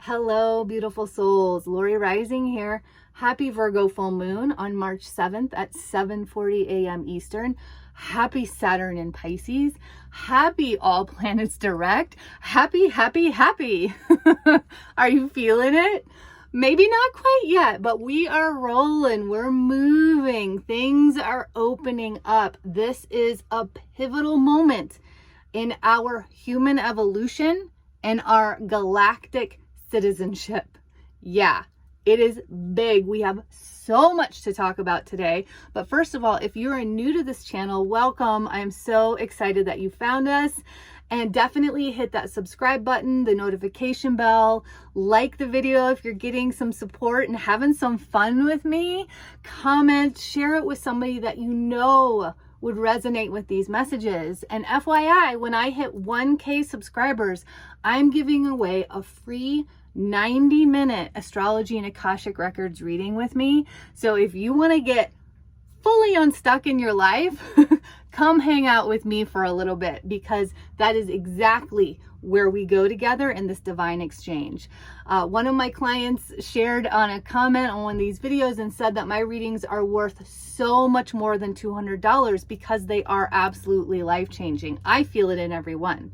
Hello, beautiful souls. Lori Rising here. Happy Virgo Full Moon on March 7th at 7:40 a.m. Eastern. Happy Saturn in Pisces. Happy all planets direct. Happy, happy, happy. Are you feeling it? Maybe not quite yet, but we are rolling. We're moving. Things are opening up. This is a pivotal moment in our human evolution and our galactic citizenship. Yeah, it is big. We have so much to talk about today. But first of all, if you're new to this channel, welcome. I am so excited that you found us. And definitely hit that subscribe button, the notification bell, like the video if you're getting some support and having some fun with me. Comment, share it with somebody that you know would resonate with these messages. And FYI, when I hit 1K subscribers, I'm giving away a free 90-minute astrology and Akashic records reading with me. So if you want to get fully unstuck in your life, come hang out with me for a little bit, because that is exactly where we go together in this divine exchange. One of my clients shared on a comment on one of these videos and said that my readings are worth so much more than $200 because they are absolutely life-changing. I feel it in every one.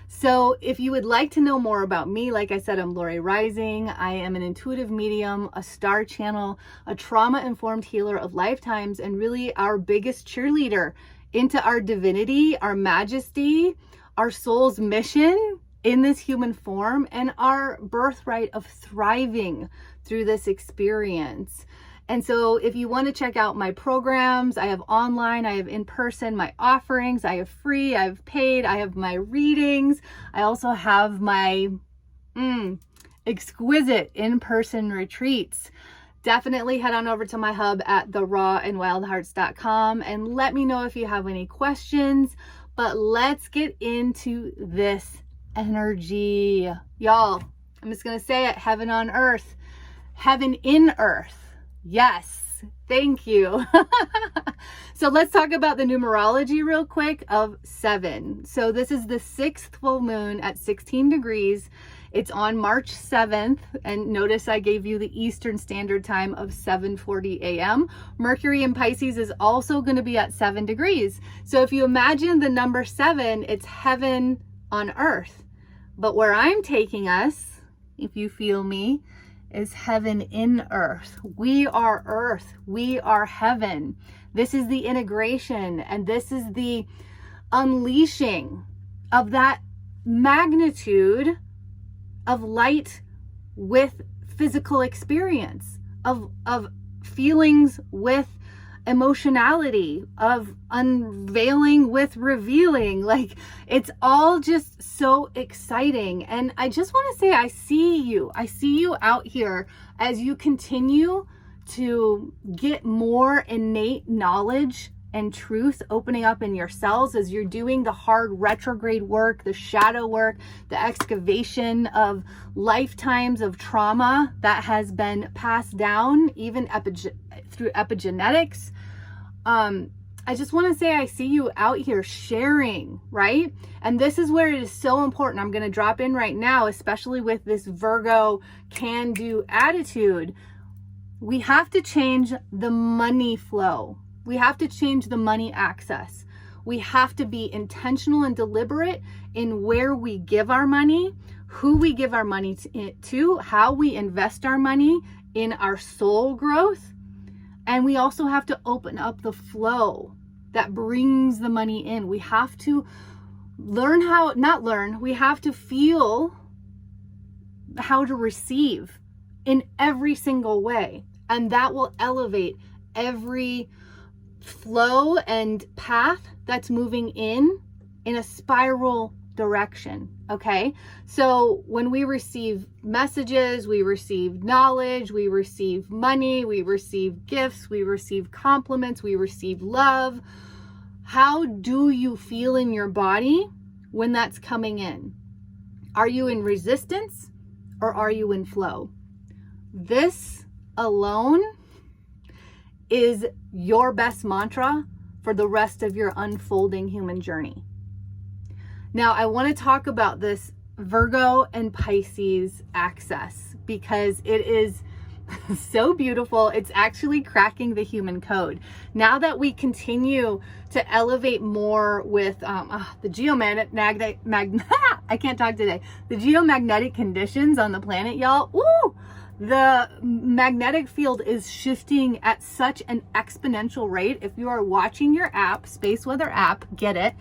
So if you would like to know more about me, like I said, I'm Lori Rising. I am an intuitive medium, a star channel, a trauma-informed healer of lifetimes, and really our biggest cheerleader into our divinity, our majesty, our soul's mission in this human form, and our birthright of thriving through this experience. And so if you want to check out my programs, I have online, I have in person, my offerings, I have free, I have paid, I have my readings. I also have my exquisite in-person retreats. Definitely head on over to my hub at therawandwildhearts.com and let me know if you have any questions. But let's get into this energy. Y'all, I'm just going to say it, heaven on earth, heaven in earth. Yes, thank you. So let's talk about the numerology real quick of 7. So this is the 6th full moon at 16 degrees. It's on March 7th. And notice I gave you the Eastern Standard Time of 7:40 a.m. Mercury in Pisces is also going to be at 7 degrees. So if you imagine the number 7, it's heaven on earth. But where I'm taking us, if you feel me, is heaven in earth. We are earth. We are heaven. This is the integration, and this is the unleashing of that magnitude of light with physical experience, of feelings with emotionality, of unveiling with revealing. Like, it's all just so exciting. And I just want to say, I see you out here as you continue to get more innate knowledge and truth opening up in yourselves, as you're doing the hard retrograde work, the shadow work, the excavation of lifetimes of trauma that has been passed down, even through epigenetics. I just want to say, I see you out here sharing, right? And this is where it is so important. I'm going to drop in right now, especially with this Virgo can-do attitude. We have to change the money flow. We have to change the money access. We have to be intentional and deliberate in where we give our money, who we give our money to, how we invest our money in our soul growth. And we also have to open up the flow that brings the money in. We have to we have to feel how to receive in every single way. And that will elevate every flow and path that's moving in a spiral direction. Okay, so when we receive messages, we receive knowledge, we receive money, we receive gifts, we receive compliments, we receive love. How do you feel in your body when that's coming in? Are you in resistance or are you in flow? This alone is your best mantra for the rest of your unfolding human journey. Now, I want to talk about this Virgo and Pisces access, because it is so beautiful. It's actually cracking the human code. Now that we continue to elevate more with the geomagnetic I can't talk today. The geomagnetic conditions on the planet, y'all. Ooh, the magnetic field is shifting at such an exponential rate. If you are watching your app, Space Weather app, get it.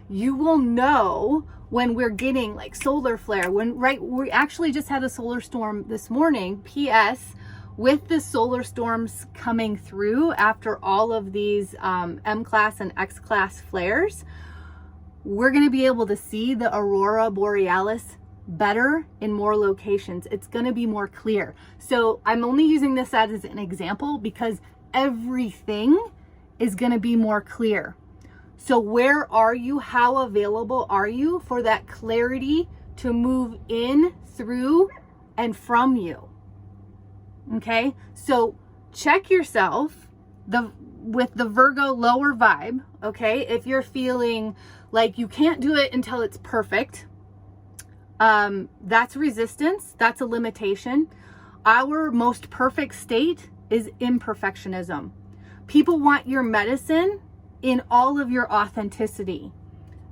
You will know when we're getting like solar flare. We actually just had a solar storm this morning. P.S. With the solar storms coming through after all of these M-class and X-class flares, we're going to be able to see the aurora borealis better in more locations. It's going to be more clear. So I'm only using this as an example because everything is going to be more clear. So where are you? How available are you for that clarity to move in, through, and from you? Okay, so check yourself with the Virgo lower vibe. Okay, if you're feeling like you can't do it until it's perfect, that's resistance, that's a limitation. Our most perfect state is imperfectionism. People want your medicine in all of your authenticity,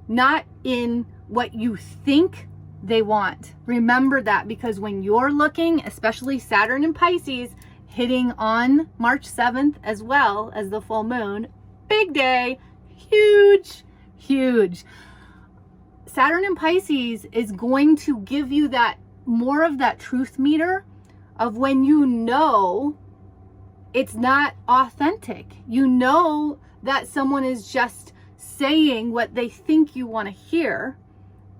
not in what you think they want. Remember that, because when you're looking, especially Saturn and Pisces hitting on March 7th as well as the full moon, big day, huge, huge. Saturn and Pisces is going to give you that more of that truth meter of when you know it's not authentic. You know that someone is just saying what they think you want to hear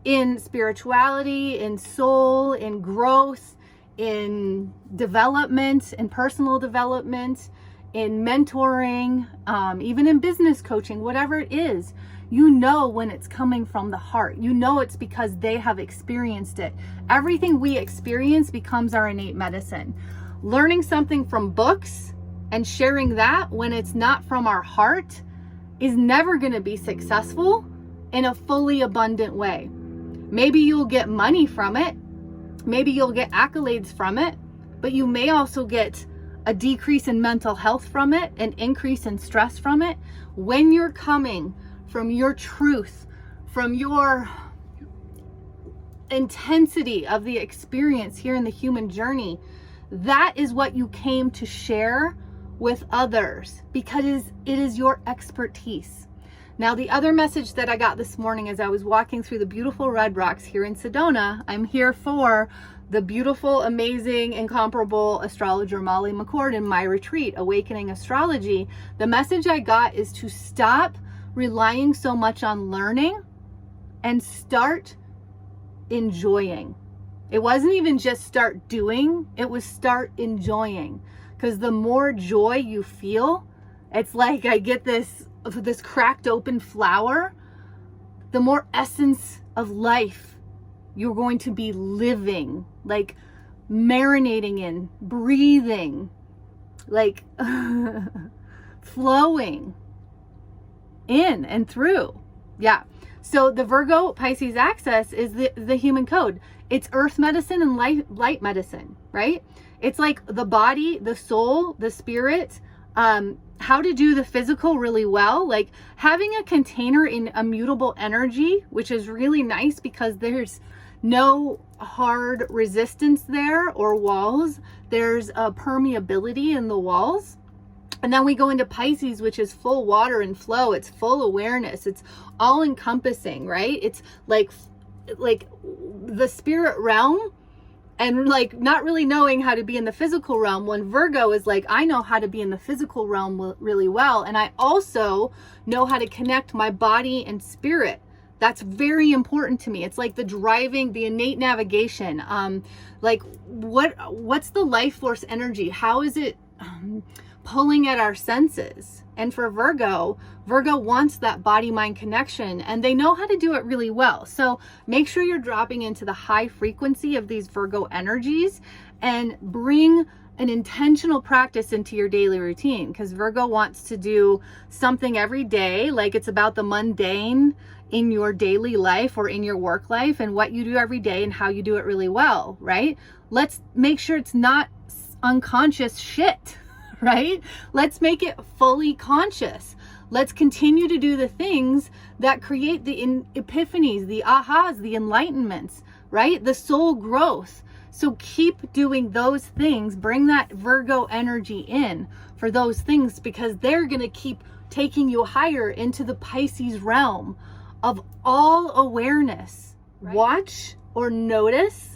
in spirituality, in soul, in growth, in development, in personal development, in mentoring, even in business coaching, whatever it is. You know when it's coming from the heart. You know it's because they have experienced it. Everything we experience becomes our innate medicine. Learning something from books and sharing that when it's not from our heart is never going to be successful in a fully abundant way. Maybe you'll get money from it. Maybe you'll get accolades from it, but you may also get a decrease in mental health from it, an increase in stress from it. When you're coming from your truth, from your intensity of the experience here in the human journey, that is what you came to share with others, because it is your expertise. Now, the other message that I got this morning as I was walking through the beautiful red rocks here in Sedona, I'm here for the beautiful, amazing, incomparable astrologer Molly McCord in my retreat, Awakening Astrology. The message I got is to stop relying so much on learning and start enjoying. It wasn't even just start doing, it was start enjoying. Because the more joy you feel, it's like I get this cracked open flower, the more essence of life you're going to be living, like marinating in, breathing, like flowing in and through. Yeah. So the Virgo Pisces access is the human code. It's earth medicine and light medicine, right? It's like the body, the soul, the spirit, how to do the physical really well, like having a container in immutable energy, which is really nice because there's no hard resistance there or walls. There's a permeability in the walls. And then we go into Pisces, which is full water and flow. It's full awareness. It's all encompassing, right? It's like the spirit realm, and like not really knowing how to be in the physical realm, when Virgo is like, I know how to be in the physical realm really well. And I also know how to connect my body and spirit. That's very important to me. It's like the driving, the innate navigation. Like what's the life force energy? How is it pulling at our senses? And for Virgo wants that body-mind connection, and they know how to do it really well. So make sure you're dropping into the high frequency of these Virgo energies and bring an intentional practice into your daily routine, because Virgo wants to do something every day, like it's about the mundane in your daily life or in your work life and what you do every day and how you do it really well, right? Let's make sure it's not unconscious shit, right? Let's make it fully conscious. Let's continue to do the things that create the epiphanies, the ahas, the enlightenments, right? The soul growth. So keep doing those things. Bring that Virgo energy in for those things, because they're going to keep taking you higher into the Pisces realm of all awareness. Right? Watch or notice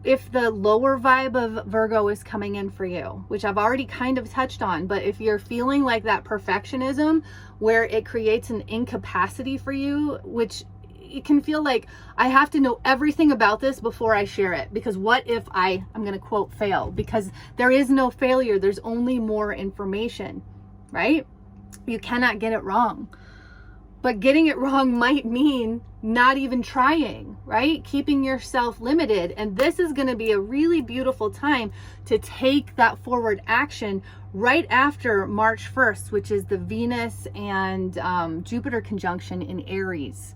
if the lower vibe of Virgo is coming in for you, which I've already kind of touched on. But if you're feeling like that perfectionism where it creates an incapacity for you, which it can feel like I have to know everything about this before I share it, because what if I'm going to quote fail? Because there is no failure. There's only more information, right? You cannot get it wrong. But getting it wrong might mean not even trying, right? Keeping yourself limited. And this is going to be a really beautiful time to take that forward action right after March 1st, which is the Venus and Jupiter conjunction in Aries.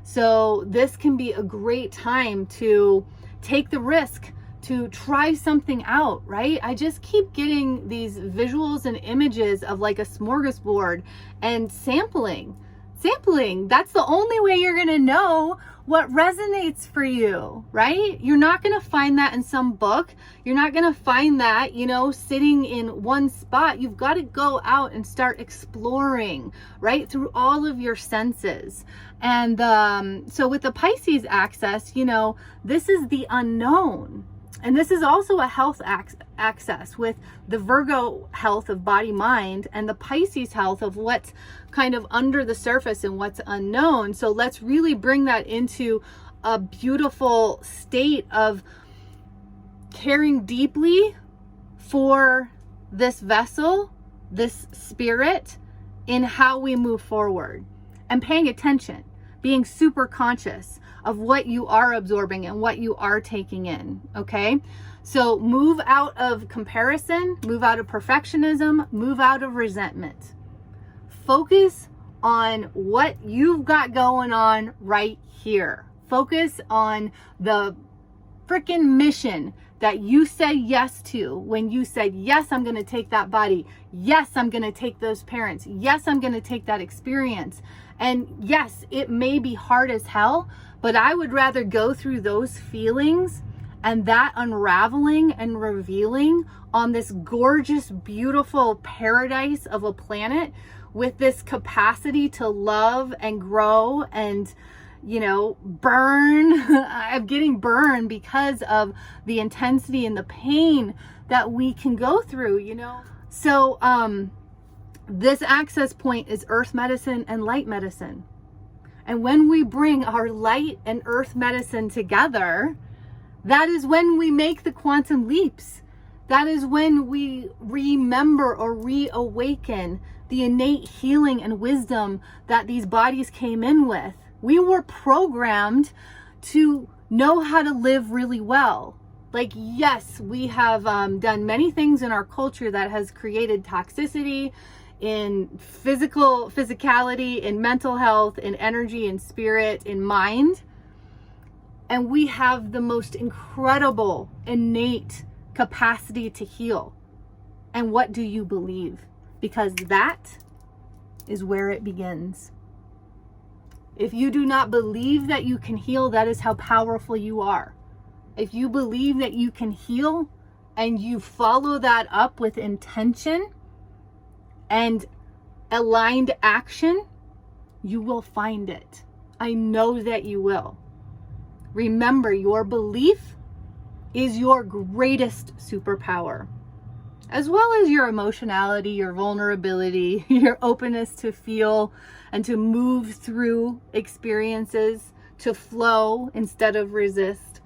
So this can be a great time to take the risk, to try something out, right? I just keep getting these visuals and images of like a smorgasbord and sampling. That's the only way you're going to know what resonates for you, right? You're not going to find that in some book. You're not going to find that, sitting in one spot. You've got to go out and start exploring, right? Through all of your senses. And so with the Pisces access, this is the unknown. And this is also a health access with the Virgo health of body, mind, and the Pisces health of what's kind of under the surface and what's unknown. So let's really bring that into a beautiful state of caring deeply for this vessel, this spirit, in how we move forward, and paying attention, being super conscious of what you are absorbing and what you are taking in, okay? So move out of comparison, move out of perfectionism, move out of resentment. Focus on what you've got going on right here. Focus on the freaking mission that you said yes to when you said, yes, I'm going to take that body. Yes, I'm going to take those parents. Yes, I'm going to take that experience. And yes, it may be hard as hell, but I would rather go through those feelings and that unraveling and revealing on this gorgeous, beautiful paradise of a planet with this capacity to love and grow and, burn. I'm getting burned because of the intensity and the pain that we can go through, So, this access point is earth medicine and light medicine. And when we bring our light and earth medicine together, that is when we make the quantum leaps. That is when we remember or reawaken the innate healing and wisdom that these bodies came in with. We were programmed to know how to live really well. Like, yes, we have done many things in our culture that has created toxicity in physicality, in mental health, in energy, in spirit, in mind. And we have the most incredible innate capacity to heal. And what do you believe? Because that is where it begins. If you do not believe that you can heal, that is how powerful you are. If you believe that you can heal and you follow that up with intention and aligned action, you will find it. I know that you will. Remember, your belief is your greatest superpower, as well as your emotionality, your vulnerability, your openness to feel and to move through experiences, to flow instead of resist.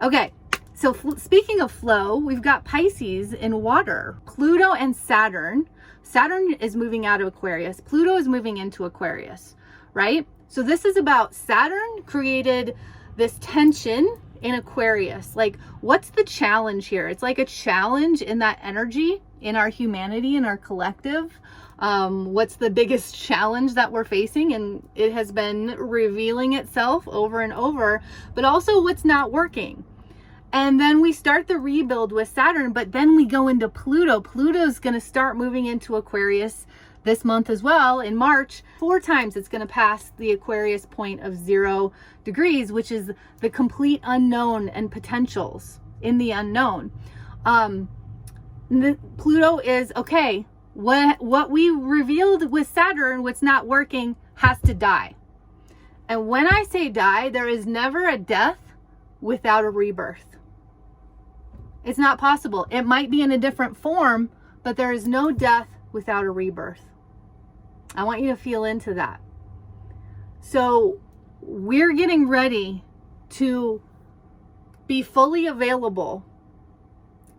Okay, so speaking of flow, we've got Pisces in water. Pluto and Saturn. Saturn is moving out of Aquarius. Pluto is moving into Aquarius, right? So this is about Saturn created this tension in Aquarius. Like, what's the challenge here? It's like a challenge in that energy, in our humanity, in our collective. What's the biggest challenge that we're facing? And it has been revealing itself over and over, but also what's not working. And then we start the rebuild with Saturn, but then we go into Pluto. Pluto's going to start moving into Aquarius this month as well. In March, 4 times it's going to pass the Aquarius point of 0 degrees, which is the complete unknown and potentials in the unknown. Pluto is, okay, what we revealed with Saturn, what's not working, has to die. And when I say die, there is never a death without a rebirth. It's not possible. It might be in a different form, but there is no death without a rebirth. I want you to feel into that. So we're getting ready to be fully available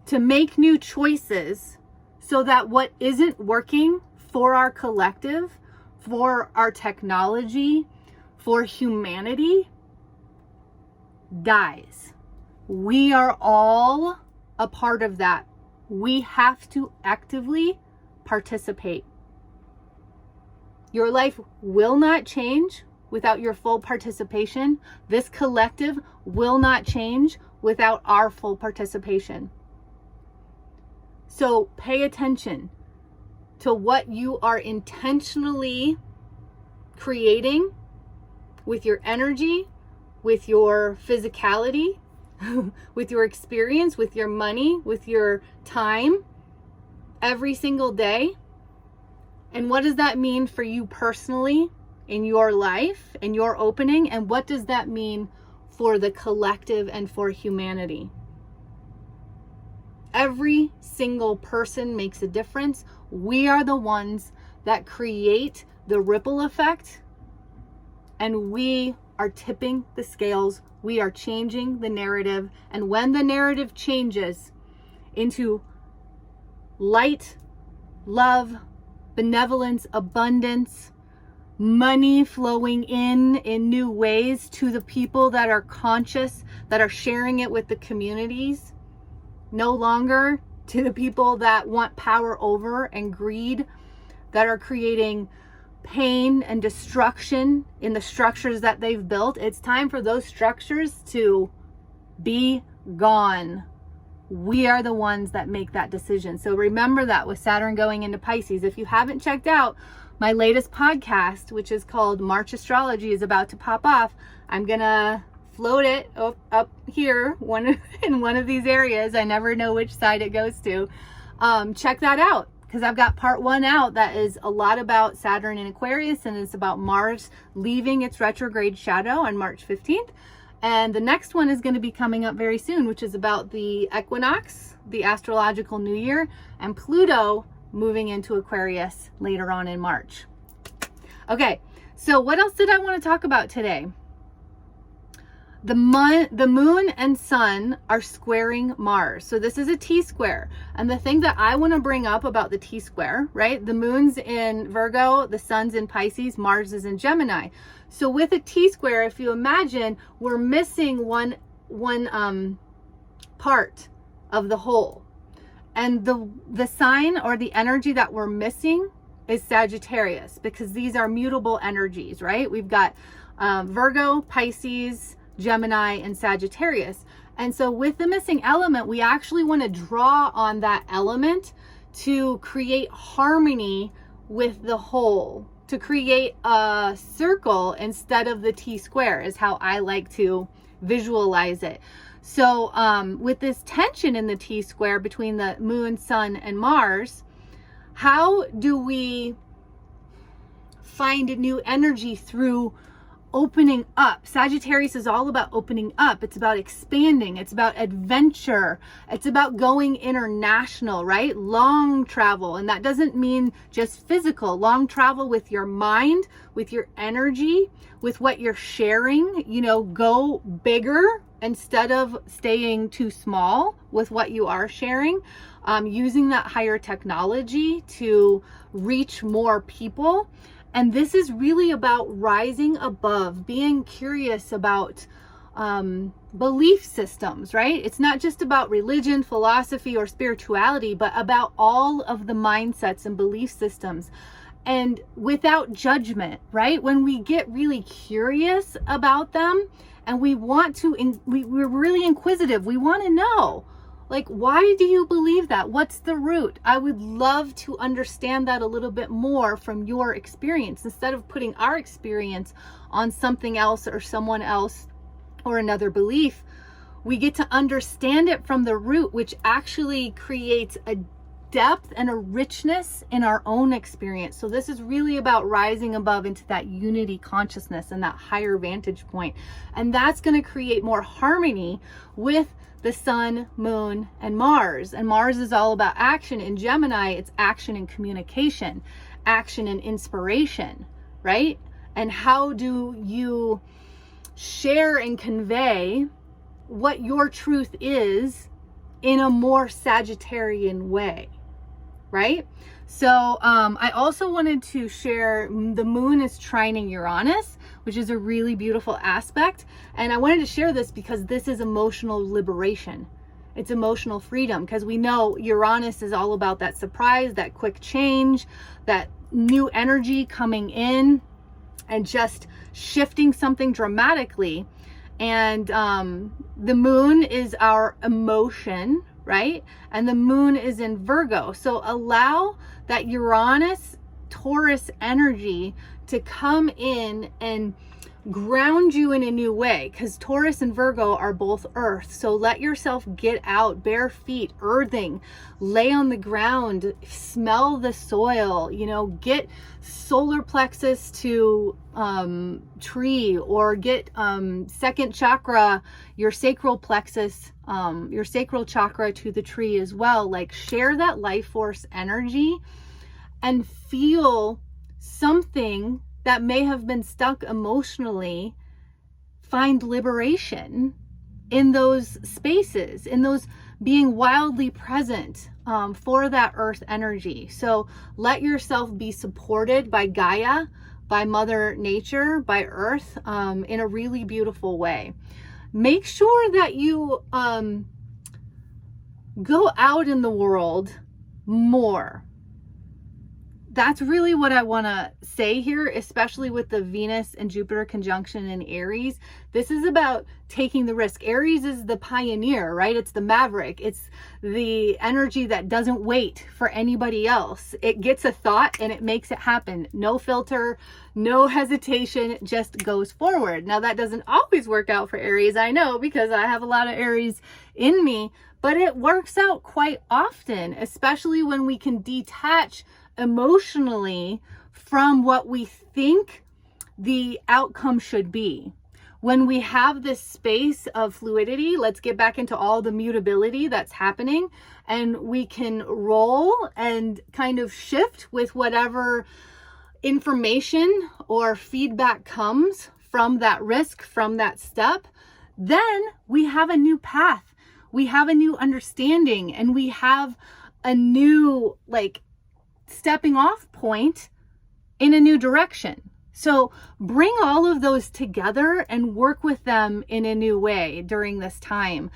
to make new choices so that what isn't working for our collective, for our technology, for humanity, dies. We are all a part of that. We have to actively participate. Your life will not change without your full participation. This collective will not change without our full participation. So pay attention to what you are intentionally creating with your energy, with your physicality, with your experience, with your money, with your time, every single day. And what does that mean for you personally in your life, in your opening? And what does that mean for the collective and for humanity? Every single person makes a difference. We are the ones that create the ripple effect, and we are tipping the scales. We are changing the narrative. And when the narrative changes into light, love, benevolence, abundance, money flowing in new ways to the people that are conscious, that are sharing it with the communities, no longer to the people that want power over and greed, that are creating pain and destruction in the structures that they've built. It's time for those structures to be gone. We are the ones that make that decision. So remember that with Saturn going into Pisces. If you haven't checked out my latest podcast, which is called March Astrology, is about to pop off. I'm gonna float it up here in one of these areas. I never know which side it goes to. Check that out, because I've got part 1 out that is a lot about Saturn in Aquarius, and it's about Mars leaving its retrograde shadow on March 15th. And the next one is going to be coming up very soon, which is about the equinox, the astrological new year, and Pluto moving into Aquarius later on in March. Okay, so what else did I want to talk about today? The moon and sun are squaring Mars. So this is a T-square. And the thing that I want to bring up about the T-square, right? The moon's in Virgo, the sun's in Pisces, Mars is in Gemini. So with a T-square, if you imagine, we're missing one part of the whole. And the sign or the energy that we're missing is Sagittarius, because these are mutable energies, right? We've got Virgo, Pisces, Gemini, and Sagittarius. And so with the missing element, we actually want to draw on that element to create harmony with the whole, to create a circle instead of the T-square, is how I like to visualize it. So with this tension in the T-square between the moon, sun, and Mars, how do we find new energy? Through opening up. Sagittarius is all about opening up. It's about expanding. It's about adventure. It's about going international, right? Long travel. And that doesn't mean just physical. Long travel with your mind, with your energy, with what you're sharing. You know, go bigger instead of staying too small with what you are sharing. Using that higher technology to reach more people. And this is really about rising above, being curious about belief systems, right? It's not just about religion, philosophy, or spirituality, but about all of the mindsets and belief systems, and without judgment, right? When we get really curious about them and we want to, we're really inquisitive. We want to know, like, why do you believe that? What's the root? I would love to understand that a little bit more from your experience, instead of putting our experience on something else or someone else or another belief. We get to understand it from the root, which actually creates a depth and a richness in our own experience. So this is really about rising above into that unity consciousness and that higher vantage point. And that's going to create more harmony with the sun, moon, and Mars. And Mars is all about action. In Gemini, it's action and communication, action and inspiration, right? And how do you share and convey what your truth is in a more Sagittarian way, right? So I also wanted to share, the moon is trining Uranus, which is a really beautiful aspect. And I wanted to share this because this is emotional liberation. It's emotional freedom, because we know Uranus is all about that surprise, that quick change, that new energy coming in and just shifting something dramatically. And the moon is our emotion, right? And the moon is in Virgo. So allow that Uranus Taurus energy to come in and ground you in a new way, because Taurus and Virgo are both earth. So let yourself get out, bare feet, earthing, lay on the ground, smell the soil, you know, get solar plexus to tree, or get second chakra, your sacral plexus, your sacral chakra to the tree as well. Like, share that life force energy and feel something that may have been stuck emotionally. Find liberation in those spaces, in those being wildly present for that earth energy. So let yourself be supported by Gaia, by Mother Nature, by Earth, in a really beautiful way. Make sure that you go out in the world more. That's really what I want to say here, especially with the Venus and Jupiter conjunction in Aries. This is about taking the risk. Aries is the pioneer, right? It's the maverick. It's the energy that doesn't wait for anybody else. It gets a thought and it makes it happen. No filter, no hesitation, just goes forward. Now, that doesn't always work out for Aries, I know, because I have a lot of Aries in me, but it works out quite often, especially when we can detach emotionally from what we think the outcome should be. When we have this space of fluidity, let's get back into all the mutability that's happening, and we can roll and kind of shift with whatever information or feedback comes from that risk, from that step. Then we have a new path, we have a new understanding, and we have a new, like, stepping off point in a new direction. So bring all of those together and work with them in a new way during this time,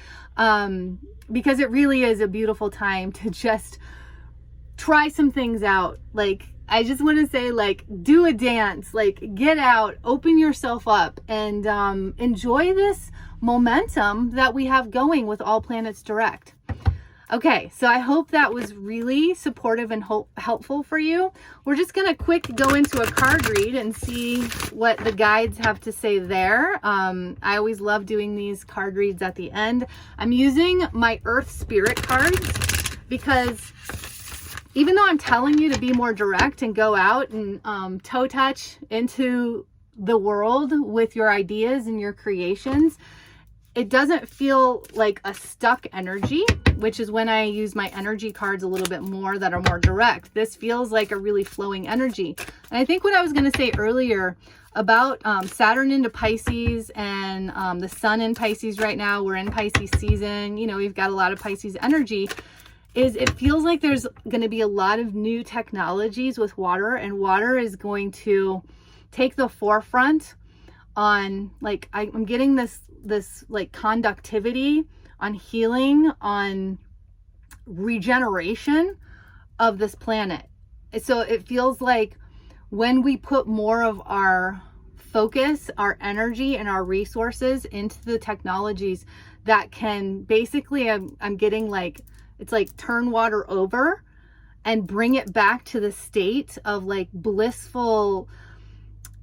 because it really is a beautiful time to just try some things out. Like, I just want to say, like, do a dance, like, get out, open yourself up, and enjoy this momentum that we have going with all planets direct. Okay, so I hope that was really supportive and helpful for you. We're just going to quick go into a card read and see what the guides have to say there. I always love doing these card reads at the end. I'm using my Earth Spirit cards because even though I'm telling you to be more direct and go out and toe touch into the world with your ideas and your creations, it doesn't feel like a stuck energy, which is when I use my energy cards a little bit more that are more direct. This feels like a really flowing energy. And I think what I was going to say earlier about Saturn into Pisces and the sun in Pisces right now, we're in Pisces season, you know, we've got a lot of Pisces energy, is it feels like there's going to be a lot of new technologies with water, and water is going to take the forefront on, like, I'm getting this like conductivity, on healing, on regeneration of this planet. So it feels like when we put more of our focus, our energy, and our resources into the technologies that can basically, I'm getting like, it's like turn water over and bring it back to the state of like blissful,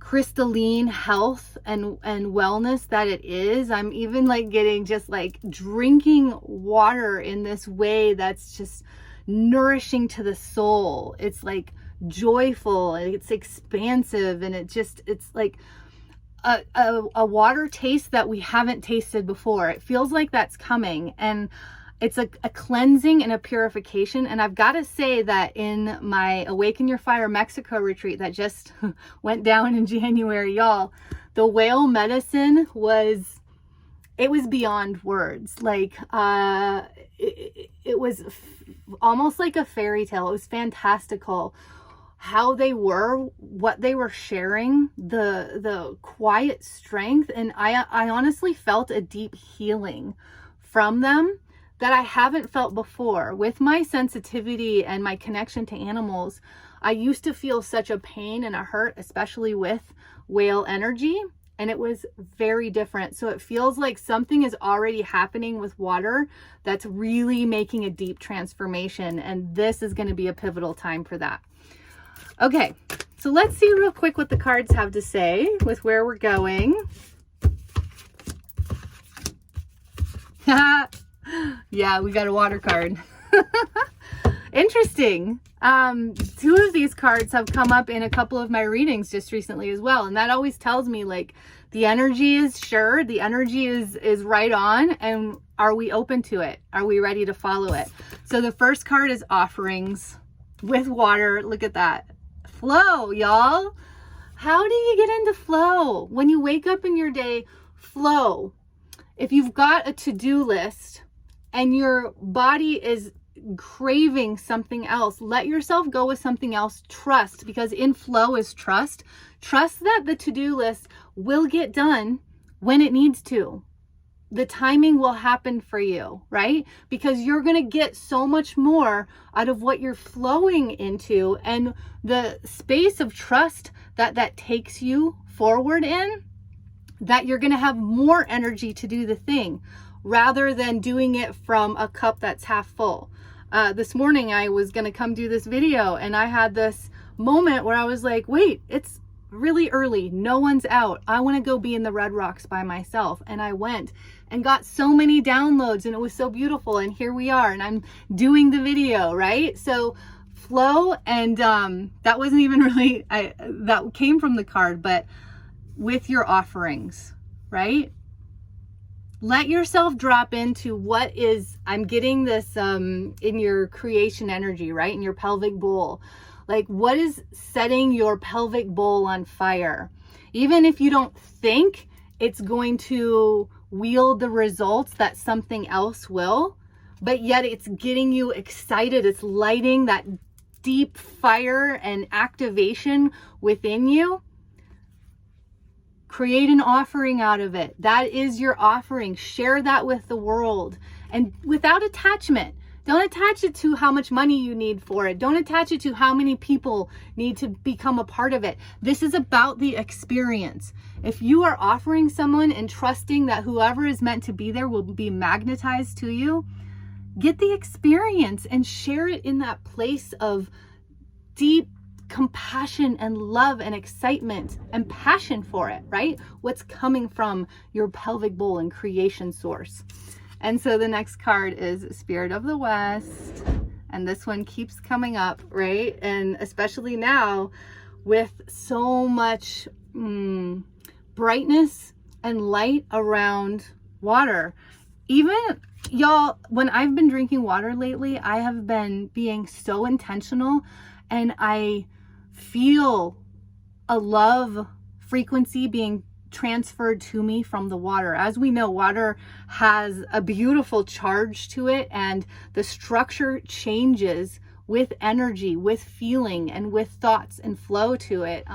crystalline health and wellness that it is. I'm even like getting just like drinking water in this way that's just nourishing to the soul. It's like joyful and it's expansive, and it's like a water taste that we haven't tasted before. It feels like that's coming, and it's a cleansing and a purification. And I've got to say that in my Awaken Your Fire Mexico retreat that just went down in January, y'all, the whale medicine was beyond words. Like, it was almost like a fairy tale. It was fantastical. How they were, what they were sharing, the quiet strength. And I honestly felt a deep healing from them that I haven't felt before. With my sensitivity and my connection to animals, I used to feel such a pain and a hurt, especially with whale energy, and it was very different. So it feels like something is already happening with water that's really making a deep transformation, and this is going to be a pivotal time for that. Okay, so let's see real quick what the cards have to say with where we're going. Yeah, we got a water card. Interesting. Two of these cards have come up in a couple of my readings just recently as well. And that always tells me like the energy is sure, the energy is right on. And are we open to it? Are we ready to follow it? So the first card is offerings with water. Look at that. Flow, y'all. How do you get into flow? When you wake up in your day, flow. If you've got a to-do list and your body is craving something else, let yourself go with something else. Trust, because in flow is trust. Trust that the to-do list will get done when it needs to. The timing will happen for you, right? Because you're going to get so much more out of what you're flowing into, and the space of trust that takes you forward in, that you're going to have more energy to do the thing rather than doing it from a cup that's half full. This morning I was going to come do this video, and I had this moment where I was like, wait, it's really early. No one's out. I want to go be in the Red Rocks by myself. And I went and got so many downloads, and it was so beautiful. And here we are, and I'm doing the video, right? So flow, and that wasn't even really, that came from the card, but with your offerings, right? Let yourself drop into what is, I'm getting this in your creation energy, right? In your pelvic bowl. Like, what is setting your pelvic bowl on fire? Even if you don't think it's going to wield the results that something else will, but yet it's getting you excited. It's lighting that deep fire and activation within you. Create an offering out of it. That is your offering. Share that with the world, and without attachment. Don't attach it to how much money you need for it. Don't attach it to how many people need to become a part of it. This is about the experience. If you are offering someone and trusting that whoever is meant to be there will be magnetized to you, get the experience and share it in that place of deep compassion and love and excitement and passion for it, right? What's coming from your pelvic bowl and creation source. And so the next card is Spirit of the West. And this one keeps coming up, right? And especially now with so much brightness and light around water. Even, y'all, when I've been drinking water lately, I have been being so intentional, and I feel a love frequency being transferred to me from the water. As we know, water has a beautiful charge to it, and the structure changes with energy, with feeling, and with thoughts and flow to it.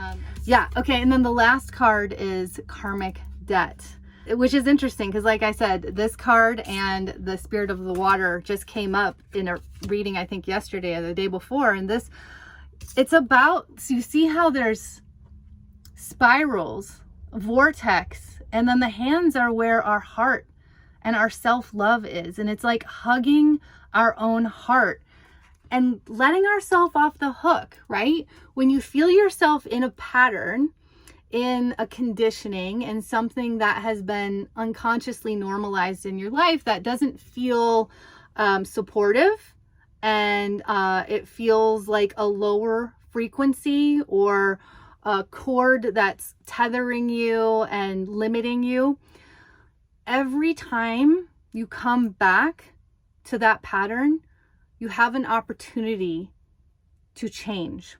Yeah, okay, and then the last card is karmic debt, which is interesting because, like I said, this card and the spirit of the water just came up in a reading, I think yesterday or the day before. And this, it's about, so you see how there's spirals, vortex, and then the hands are where our heart and our self-love is. And it's like hugging our own heart and letting ourselves off the hook, right? When you feel yourself in a pattern, in a conditioning, and something that has been unconsciously normalized in your life that doesn't feel supportive, and it feels like a lower frequency or a cord that's tethering you and limiting you, every time you come back to that pattern, you have an opportunity to change.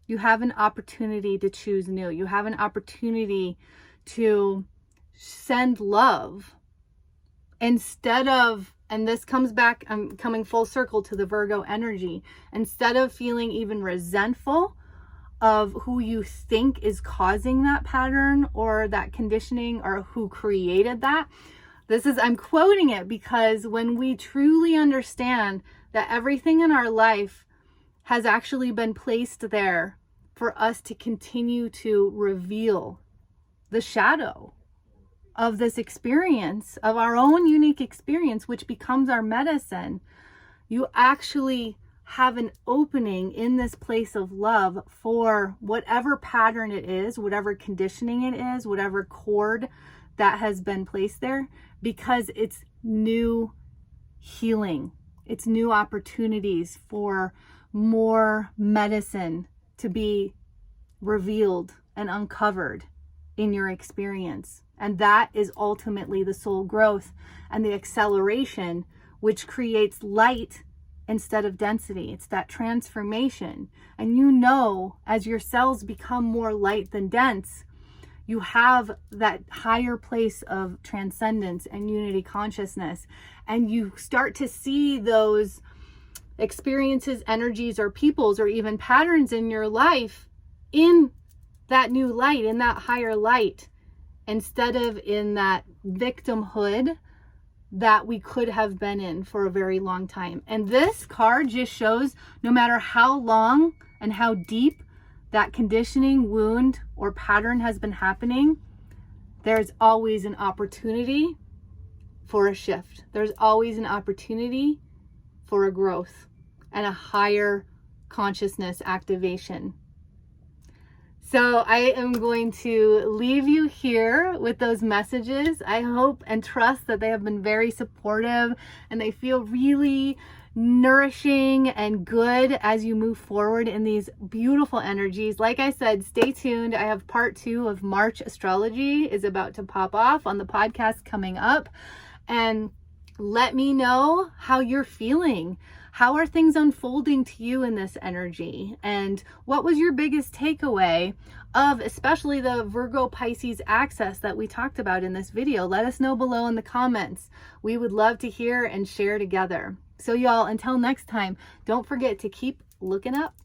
You have an opportunity to choose new. You have an opportunity to send love instead of, and this comes back, I'm coming full circle to the Virgo energy, instead of feeling even resentful of who you think is causing that pattern or that conditioning or who created that. This is, I'm quoting it because when we truly understand that everything in our life has actually been placed there for us to continue to reveal the shadow of this experience, of our own unique experience, which becomes our medicine, you actually have an opening in this place of love for whatever pattern it is, whatever conditioning it is, whatever cord that has been placed there, because it's new healing. It's new opportunities for more medicine to be revealed and uncovered in your experience. And that is ultimately the soul growth and the acceleration, which creates light instead of density. It's that transformation. And you know, as your cells become more light than dense, you have that higher place of transcendence and unity consciousness. And you start to see those experiences, energies, or peoples, or even patterns in your life in that new light, in that higher light, instead of in that victimhood that we could have been in for a very long time. And this card just shows no matter how long and how deep that conditioning, wound, or pattern has been happening, there's always an opportunity for a shift. There's always an opportunity for a growth and a higher consciousness activation. So I am going to leave you here with those messages. I hope and trust that they have been very supportive and they feel really nourishing and good as you move forward in these beautiful energies. Like I said, stay tuned. I have part 2 of March Astrology is about to pop off on the podcast coming up. And let me know how you're feeling. How are things unfolding to you in this energy? And what was your biggest takeaway of especially the Virgo Pisces access that we talked about in this video? Let us know below in the comments. We would love to hear and share together. So y'all, until next time, don't forget to keep looking up.